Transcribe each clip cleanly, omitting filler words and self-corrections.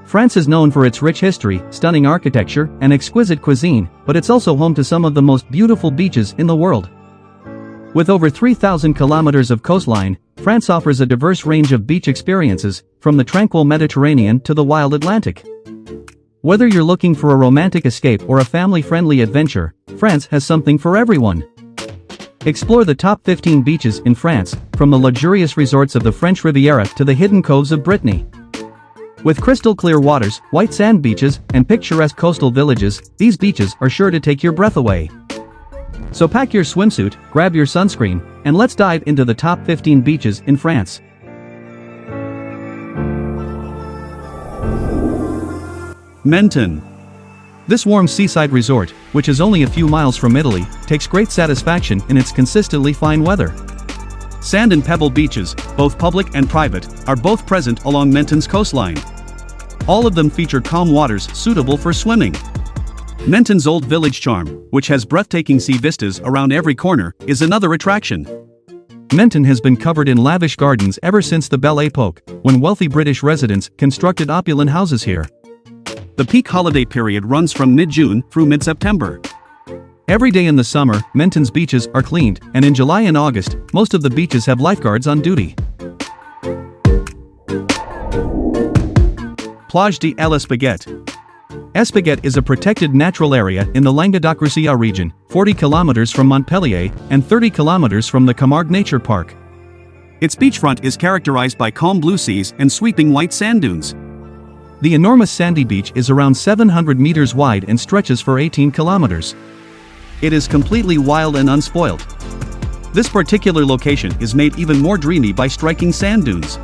France is known for its rich history, stunning architecture, and exquisite cuisine, but it's also home to some of the most beautiful beaches in the world. With over 3,000 kilometers of coastline, France offers a diverse range of beach experiences, from the tranquil Mediterranean to the wild Atlantic. Whether you're looking for a romantic escape or a family-friendly adventure, France has something for everyone. Explore the top 15 beaches in France, from the luxurious resorts of the French Riviera to the hidden coves of Brittany. With crystal-clear waters, white sand beaches, and picturesque coastal villages, these beaches are sure to take your breath away. So pack your swimsuit, grab your sunscreen, and let's dive into the top 15 beaches in France. Menton. This warm seaside resort, which is only a few miles from Italy, takes great satisfaction in its consistently fine weather. Sand and pebble beaches, both public and private, are both present along Menton's coastline. All of them feature calm waters suitable for swimming. Menton's old village charm, which has breathtaking sea vistas around every corner, is another attraction. Menton has been covered in lavish gardens ever since the Belle Époque, when wealthy British residents constructed opulent houses here. The peak holiday period runs from mid-June through mid-September. Every day in the summer, Menton's beaches are cleaned, and in July and August, most of the beaches have lifeguards on duty. Plage d'Espiguet. Espiguet is a protected natural area in the Languedoc-Roussillon region, 40 kilometers from Montpellier and 30 kilometers from the Camargue Nature Park. Its beachfront is characterized by calm blue seas and sweeping white sand dunes. The enormous sandy beach is around 700 meters wide and stretches for 18 kilometers. It is completely wild and unspoilt. This particular location is made even more dreamy by striking sand dunes.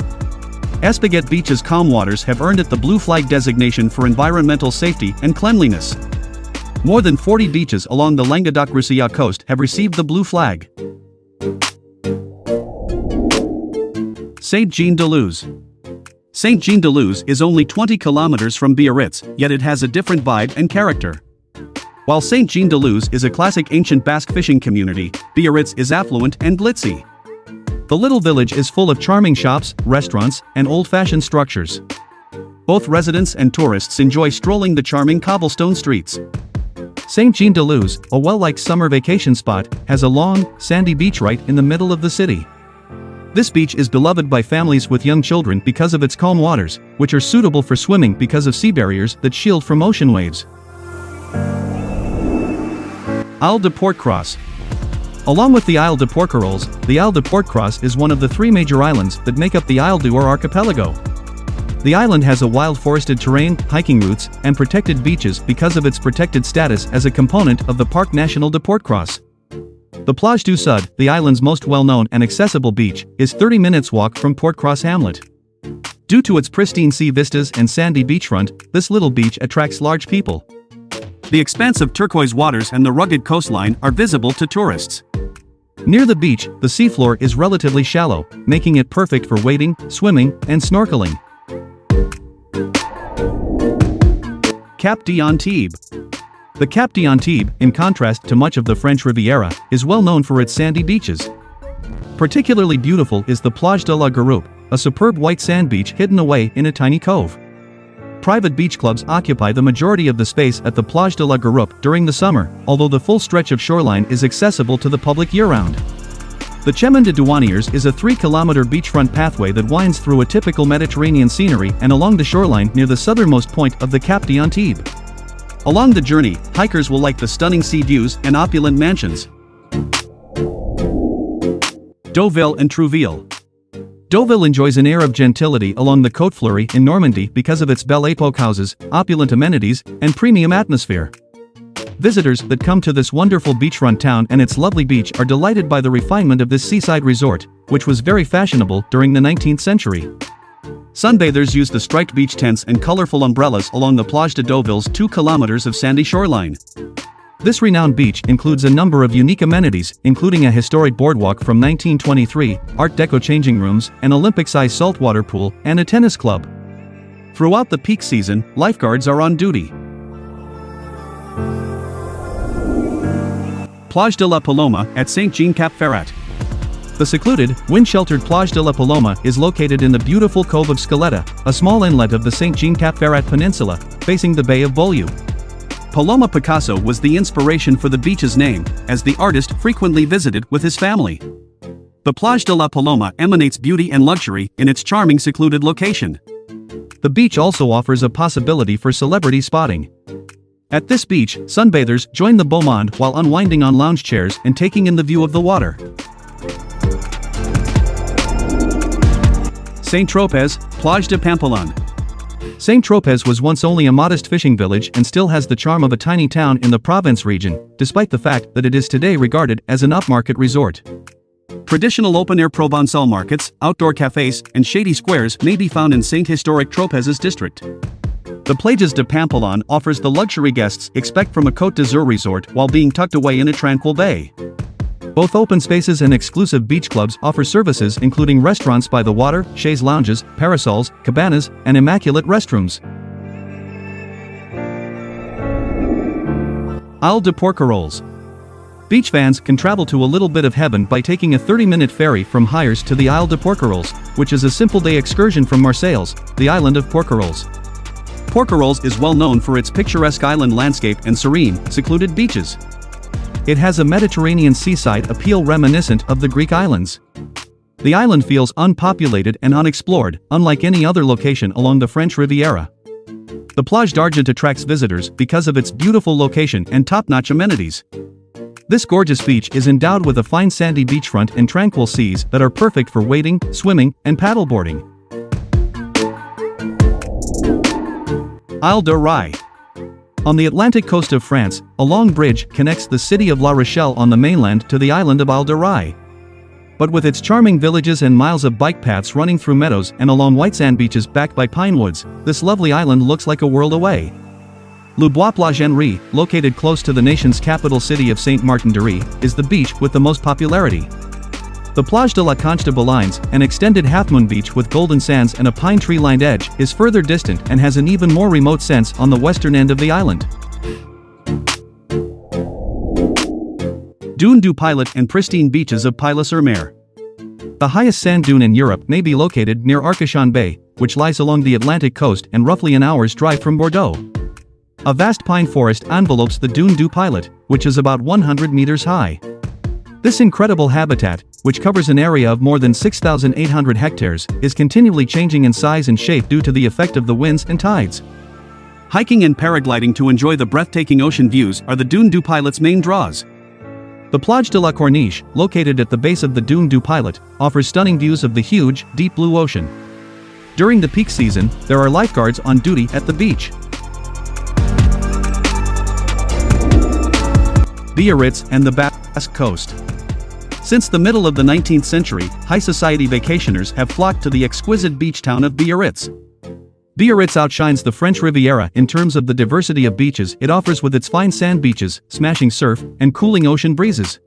Espiguet Beach's calm waters have earned it the Blue Flag designation for environmental safety and cleanliness. More than 40 beaches along the Languedoc-Roussillon coast have received the Blue Flag. Saint-Jean-de-Luz. Saint-Jean-de-Luz is only 20 kilometers from Biarritz, yet it has a different vibe and character. While Saint-Jean-de-Luz is a classic ancient Basque fishing community, Biarritz is affluent and glitzy. The little village is full of charming shops, restaurants, and old-fashioned structures. Both residents and tourists enjoy strolling the charming cobblestone streets. Saint-Jean-de-Luz, a well-liked summer vacation spot, has a long, sandy beach right in the middle of the city. This beach is beloved by families with young children because of its calm waters, which are suitable for swimming because of sea barriers that shield from ocean waves. Isle de Port-Cros. Along with the Isle de Porquerolles, the Isle de Port-Cros is one of the three major islands that make up the Isle d'Or archipelago. The island has a wild forested terrain, hiking routes, and protected beaches because of its protected status as a component of the Parc National de Port-Cros. The Plage du Sud, the island's most well-known and accessible beach, is 30 minutes walk from Port-Cros hamlet. Due to its pristine sea vistas and sandy beachfront, this little beach attracts large people. The expansive turquoise waters and the rugged coastline are visible to tourists. Near the beach, the seafloor is relatively shallow, making it perfect for wading, swimming, and snorkeling. Cap d'Antibes. The Cap d'Antibes, in contrast to much of the French Riviera, is well known for its sandy beaches. Particularly beautiful is the Plage de la Guaroupe, a superb white sand beach hidden away in a tiny cove. Private beach clubs occupy the majority of the space at the Plage de la Guaroupe during the summer, although the full stretch of shoreline is accessible to the public year-round. The Chemin de Douaniers is a 3-kilometer beachfront pathway that winds through a typical Mediterranean scenery and along the shoreline near the southernmost point of the Cap d'Antibes. Along the journey, hikers will like the stunning sea views and opulent mansions. Deauville and Trouville. Deauville enjoys an air of gentility along the Côte Fleurie in Normandy because of its Belle Époque houses, opulent amenities, and premium atmosphere. Visitors that come to this wonderful beachfront town and its lovely beach are delighted by the refinement of this seaside resort, which was very fashionable during the 19th century. Sunbathers use the striped beach tents and colorful umbrellas along the Plage de Deauville's 2 kilometers of sandy shoreline. This renowned beach includes a number of unique amenities, including a historic boardwalk from 1923, Art Deco changing rooms, an Olympic-sized saltwater pool, and a tennis club. Throughout the peak season, lifeguards are on duty. Plage de la Paloma at Saint-Jean-Cap-Ferrat. The secluded, wind-sheltered Plage de la Paloma is located in the beautiful Cove of Scaletta, a small inlet of the St. Jean-Cap-Ferrat Peninsula, facing the Bay of Beaulieu. Paloma Picasso was the inspiration for the beach's name, as the artist frequently visited with his family. The Plage de la Paloma emanates beauty and luxury in its charming secluded location. The beach also offers a possibility for celebrity spotting. At this beach, sunbathers join the beau monde while unwinding on lounge chairs and taking in the view of the water. Saint-Tropez, Plage de Pampelune. Saint-Tropez was once only a modest fishing village and still has the charm of a tiny town in the Provence region, despite the fact that it is today regarded as an upmarket resort. Traditional open-air Provençal markets, outdoor cafes, and shady squares may be found in Saint-Historic Tropez's district. The Plages de Pampelune offers the luxury guests expect from a Côte d'Azur resort while being tucked away in a tranquil bay. Both open spaces and exclusive beach clubs offer services including restaurants by the water, chaise lounges, parasols, cabanas, and immaculate restrooms. Isle de Porquerolles. Beach fans can travel to a little bit of heaven by taking a 30-minute ferry from Hyères to the Isle de Porquerolles, which is a simple-day excursion from Marseilles, the island of Porquerolles. Porquerolles is well known for its picturesque island landscape and serene, secluded beaches. It has a Mediterranean seaside appeal reminiscent of the Greek islands. The island feels unpopulated and unexplored, unlike any other location along the French Riviera. The Plage d'Argent attracts visitors because of its beautiful location and top-notch amenities. This gorgeous beach is endowed with a fine sandy beachfront and tranquil seas that are perfect for wading, swimming, and paddleboarding. Isle de Ré. On the Atlantic coast of France, a long bridge connects the city of La Rochelle on the mainland to the island of Isle de Ré. But with its charming villages and miles of bike paths running through meadows and along white sand beaches backed by pine woods, this lovely island looks like a world away. Le Bois Plage Henri, located close to the nation's capital city of Saint-Martin-de-Ré, is the beach with the most popularity. The Plage de la Conche de Bolines, an extended half-moon beach with golden sands and a pine tree-lined edge, is further distant and has an even more remote sense on the western end of the island. Dune du Pilot and pristine beaches of Pylos-sur-Mer. The highest sand dune in Europe may be located near Arcachon Bay, which lies along the Atlantic coast and roughly an hour's drive from Bordeaux. A vast pine forest envelopes the Dune du Pilot, which is about 100 meters high. This incredible habitat, which covers an area of more than 6,800 hectares, is continually changing in size and shape due to the effect of the winds and tides. Hiking and paragliding to enjoy the breathtaking ocean views are the Dune du Pilot's main draws. The Plage de la Corniche, located at the base of the Dune du Pilot, offers stunning views of the huge, deep blue ocean. During the peak season, there are lifeguards on duty at the beach. Biarritz and the Basque Coast. Since the middle of the 19th century, high society vacationers have flocked to the exquisite beach town of Biarritz. Biarritz outshines the French Riviera in terms of the diversity of beaches it offers with its fine sand beaches, smashing surf, and cooling ocean breezes.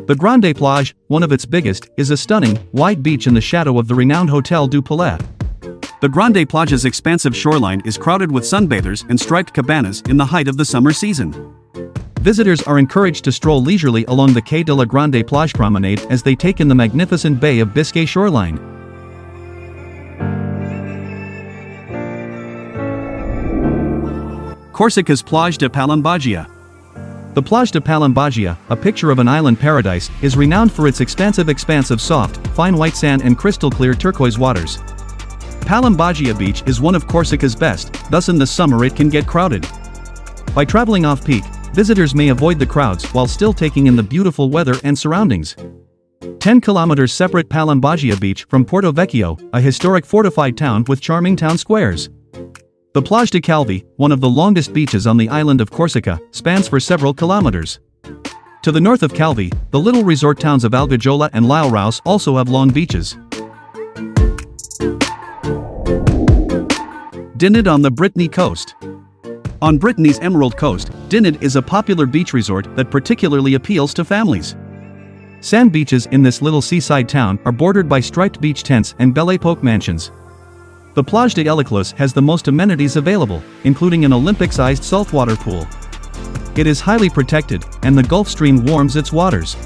The Grande Plage, one of its biggest, is a stunning, wide beach in the shadow of the renowned Hôtel du Palais. The Grande Plage's expansive shoreline is crowded with sunbathers and striped cabanas in the height of the summer season. Visitors are encouraged to stroll leisurely along the Quai de la Grande Plage promenade as they take in the magnificent Bay of Biscay shoreline. Corsica's Plage de Palombagia. The Plage de Palombagia, a picture of an island paradise, is renowned for its expansive expanse of soft, fine white sand and crystal-clear turquoise waters. Palombagia Beach is one of Corsica's best, thus in the summer it can get crowded. By traveling off-peak, visitors may avoid the crowds while still taking in the beautiful weather and surroundings. 10 kilometers separate Palombagia Beach from Porto Vecchio, a historic fortified town with charming town squares. The Plage de Calvi, one of the longest beaches on the island of Corsica, spans for several kilometers. To the north of Calvi, the little resort towns of Algajola and L'Isle-Rousse also have long beaches. Dinant on the Brittany coast. On Brittany's Emerald Coast, Dinant is a popular beach resort that particularly appeals to families. Sand beaches in this little seaside town are bordered by striped beach tents and Belle Époque mansions. The Plage de l'Écluse has the most amenities available, including an Olympic-sized saltwater pool. It is highly protected, and the Gulf Stream warms its waters.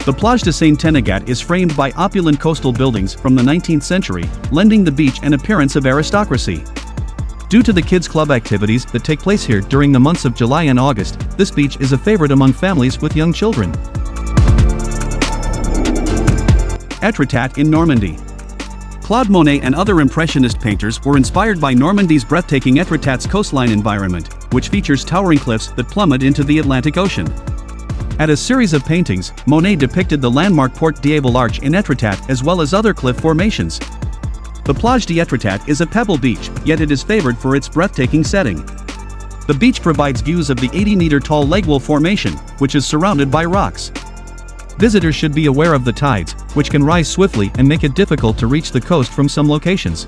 The Plage de Saint-Tenegat is framed by opulent coastal buildings from the 19th century, lending the beach an appearance of aristocracy. Due to the kids' club activities that take place here during the months of July and August, this beach is a favorite among families with young children. Etretat in Normandy. Claude Monet and other Impressionist painters were inspired by Normandy's breathtaking Etretat's coastline environment, which features towering cliffs that plummet into the Atlantic Ocean. At a series of paintings, Monet depicted the landmark Porte d'Able Arch in Etretat as well as other cliff formations. The Plage d'Etretat is a pebble beach, yet it is favored for its breathtaking setting. The beach provides views of the 80-meter-tall Leguel Formation, which is surrounded by rocks. Visitors should be aware of the tides, which can rise swiftly and make it difficult to reach the coast from some locations.